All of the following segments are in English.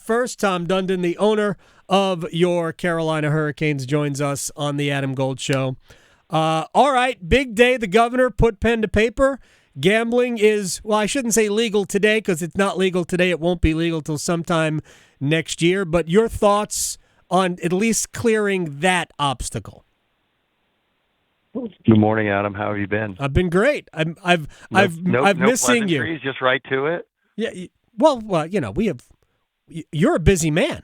first. Tom Dundon, the owner of your Carolina Hurricanes, joins us on the Adam Gold Show. All right, big day. The governor put pen to paper. Gambling is, well, I shouldn't say legal today because it's not legal today. It won't be legal till sometime next year. But your thoughts on at least clearing that obstacle? Good morning, Adam. How have you been? I've been great. I've missed seeing you. Just right to it. Yeah. Well, you're a busy man.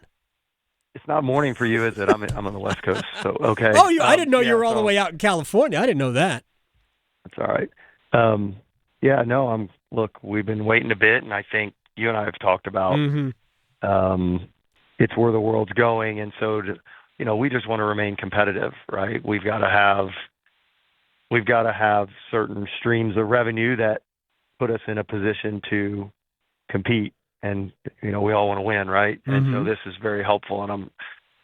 It's not morning for you, is it? I'm on the West Coast, so okay. Oh, I didn't know you were all the way out in California. I didn't know that. That's all right. Look, we've been waiting a bit, and I think you and I have talked about it's where the world's going, and so we just want to remain competitive, right? We've got to have certain streams of revenue that put us in a position to compete, and we all want to win, right? And so this is very helpful, and I'm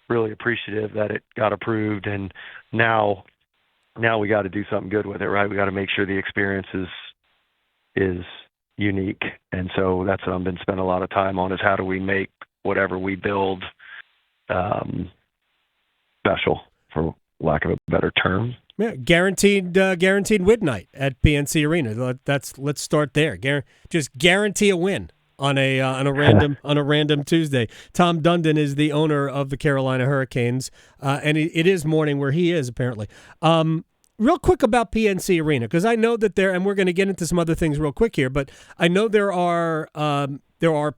really appreciative that it got approved, and now we got to do something good with it, right? We got to make sure the experience is unique, and so that's what I've been spending a lot of time on, is how do we make whatever we build special, for lack of a better term. Yeah, guaranteed win night at PNC Arena. Let's start there. Just guarantee a win on a random Tuesday. Tom Dundon is the owner of the Carolina Hurricanes, and it is morning where he is apparently. Real quick about PNC Arena, because I know that and we're going to get into some other things real quick here, but I know there are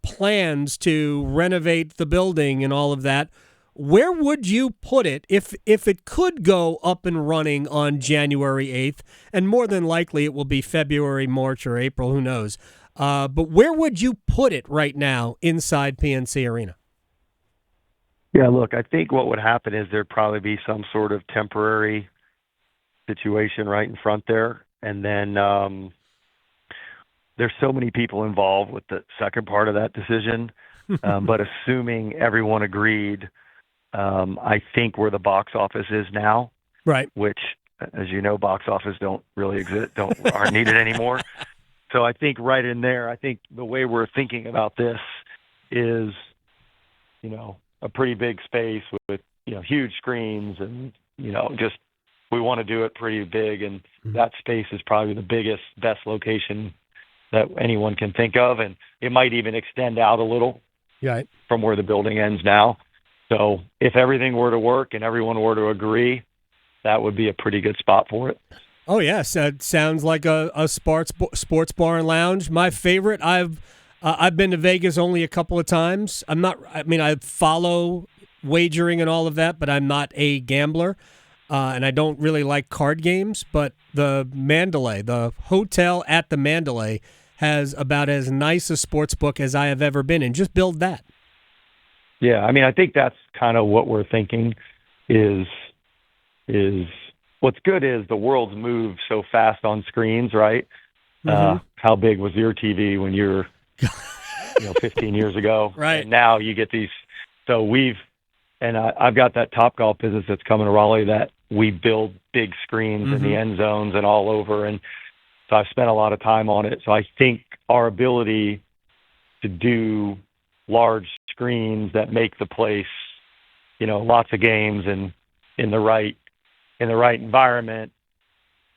plans to renovate the building and all of that. Where would you put it if it could go up and running on January 8th? And more than likely it will be February, March, or April, who knows. But where would you put it right now inside PNC Arena? Yeah, look, I think what would happen is there'd probably be some sort of temporary situation right in front there. And then there's so many people involved with the second part of that decision. But assuming everyone agreed, I think where the box office is now, right, which, as you know, box office don't really exist, aren't needed anymore. So I think right in there, I think the way we're thinking about this is, a pretty big space with, huge screens and, just we want to do it pretty big. And that space is probably the biggest, best location that anyone can think of. And it might even extend out a little from where the building ends now. So if everything were to work and everyone were to agree, that would be a pretty good spot for it. Oh, yes. It sounds like a sports bar and lounge. My favorite. I've been to Vegas only a couple of times. I follow wagering and all of that, but I'm not a gambler. And I don't really like card games, but the Mandalay, the hotel at the Mandalay, has about as nice a sports book as I have ever been in. Just build that. Yeah, I think that's kind of what we're thinking is what's good is the world's moved so fast on screens, right? How big was your TV when you were 15 years ago? Right. And now you get these. So I've got that Topgolf business that's coming to Raleigh that we build big screens in the end zones and all over. And so I've spent a lot of time on it. So I think our ability to do large screens that make the place, lots of games and in the right environment,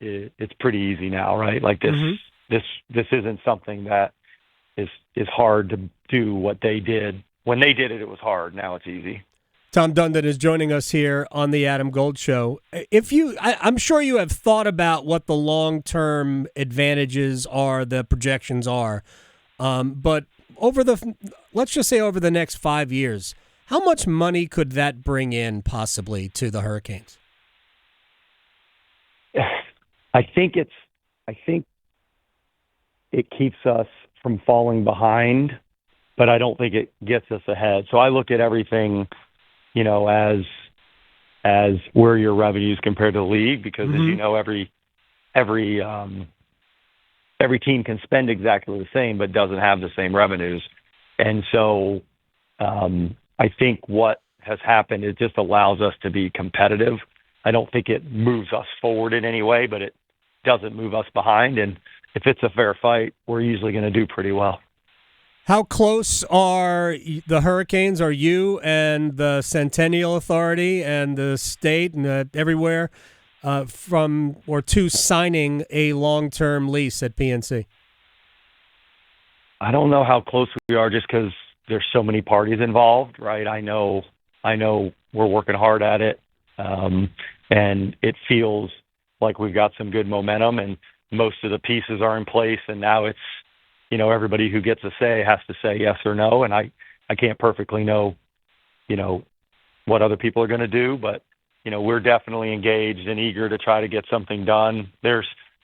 it's pretty easy now, right? Like this isn't something that is hard to do what they did. When they did it, it was hard. Now it's easy. Tom Dundon is joining us here on the Adam Gold Show. I'm sure you have thought about what the long-term advantages are, the projections are, but let's just say over the next 5 years, how much money could that bring in possibly to the Hurricanes? I think it keeps us from falling behind, but I don't think it gets us ahead. So I look at everything, as where your revenues compared to the league, because as you know, every team can spend exactly the same, but doesn't have the same revenues. And so I think what has happened, it just allows us to be competitive. I don't think it moves us forward in any way, but it doesn't move us behind. And if it's a fair fight, we're usually going to do pretty well. How close are the Hurricanes, are you and the Centennial Authority and the state and everywhere to signing a long-term lease at PNC? I don't know how close we are just because there's so many parties involved, right? I know we're working hard at it, and it feels like we've got some good momentum, and most of the pieces are in place, and now it's, everybody who gets a say has to say yes or no, and I can't perfectly know, what other people are going to do, but, we're definitely engaged and eager to try to get something done.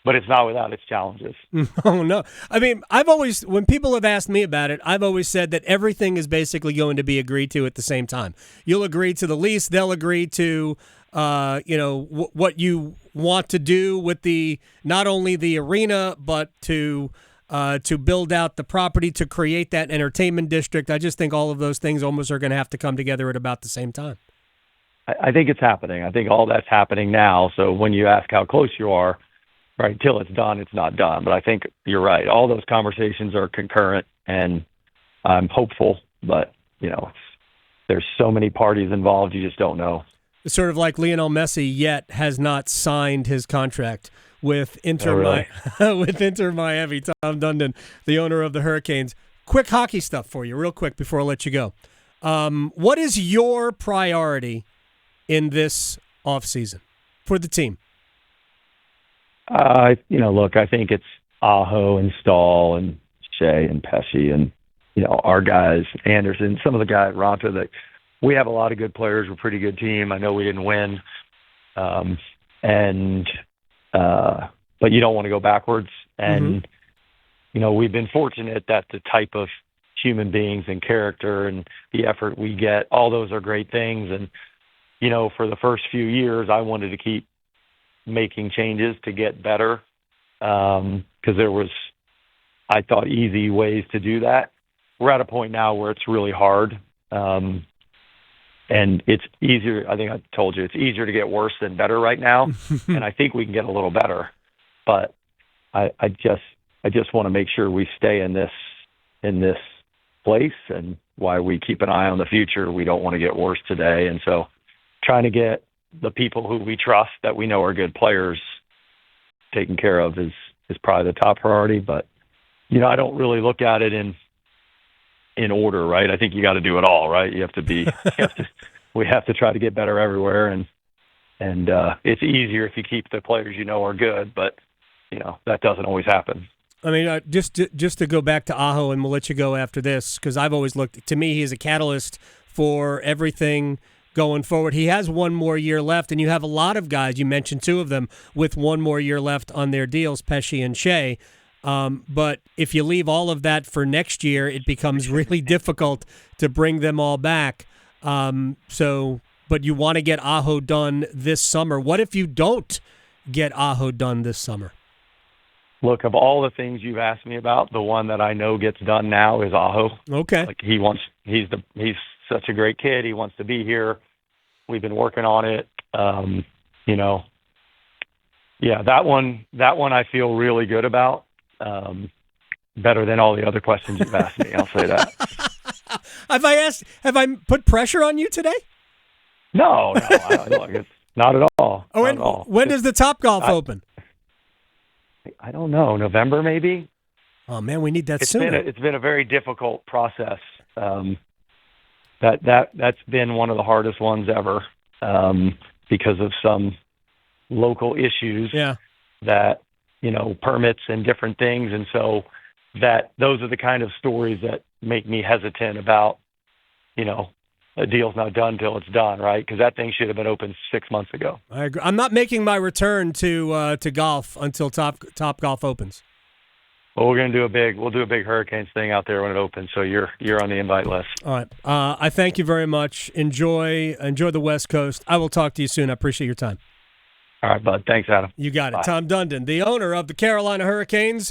But it's not without its challenges. Oh, no. I mean, when people have asked me about it, I've always said that everything is basically going to be agreed to at the same time. You'll agree to the lease. They'll agree to, what you want to do with not only the arena, but to build out the property, to create that entertainment district. I just think all of those things almost are going to have to come together at about the same time. I think it's happening. I think all that's happening now. So when you ask how close you are, right, till it's done, it's not done. But I think you're right. All those conversations are concurrent, and I'm hopeful. But, there's so many parties involved, you just don't know. It's sort of like Lionel Messi yet has not signed his contract with Inter Miami. Tom Dundon, the owner of the Hurricanes. Quick hockey stuff for you, real quick, before I let you go. What is your priority in this offseason for the team? Look, I think it's Aho and Stahl and Shea and Pesci and, our guys, Anderson, some of the guys, Ronta, that we have a lot of good players. We're a pretty good team. I know we didn't win. But you don't want to go backwards. And, we've been fortunate that the type of human beings and character and the effort we get, all those are great things. And, for the first few years, I wanted to keep making changes to get better because there was, I thought, easy ways to do that. We're at a point now where it's really hard, and it's easier. I think I told you it's easier to get worse than better right now, and I think we can get a little better. But I just want to make sure we stay in this place, and why we keep an eye on the future. We don't want to get worse today, and so trying to get the people who we trust that we know are good players taken care of is probably the top priority. But, I don't really look at it in order, right? I think you got to do it all, right? We have to try to get better everywhere. And it's easier if you keep the players are good, but, that doesn't always happen. I mean, just to go back to Aho, and we'll let you go after this, because I've always looked, to me, he's a catalyst for everything going forward. He has one more year left, and you have a lot of guys, you mentioned two of them, with one more year left on their deals, Pesci and Shea. But if you leave all of that for next year, it becomes really difficult to bring them all back. But you want to get Aho done this summer. What if you don't get Aho done this summer? Look, of all the things you've asked me about, the one that I know gets done now is Aho. Okay. Like he's such a great kid. He wants to be here. We've been working on it. That one I feel really good about. Better than all the other questions you've asked me. I'll say that. Have I put pressure on you today? No, it's not at all. Oh, not at all. When does the Topgolf open? I don't know. November, maybe? Oh, man, we need that sooner. It's been a very difficult process. That's been one of the hardest ones ever because of some local issues that, permits and different things. And so those are the kind of stories that make me hesitant about, a deal's not done till it's done, right? Because that thing should have been open 6 months ago. I agree. I'm not making my return to golf until Topgolf opens. Well, we'll do a big Hurricanes thing out there when it opens. So you're on the invite list. All right. I thank you very much. Enjoy the West Coast. I will talk to you soon. I appreciate your time. All right, bud. Thanks, Adam. You got it. Bye. Tom Dundon, the owner of the Carolina Hurricanes.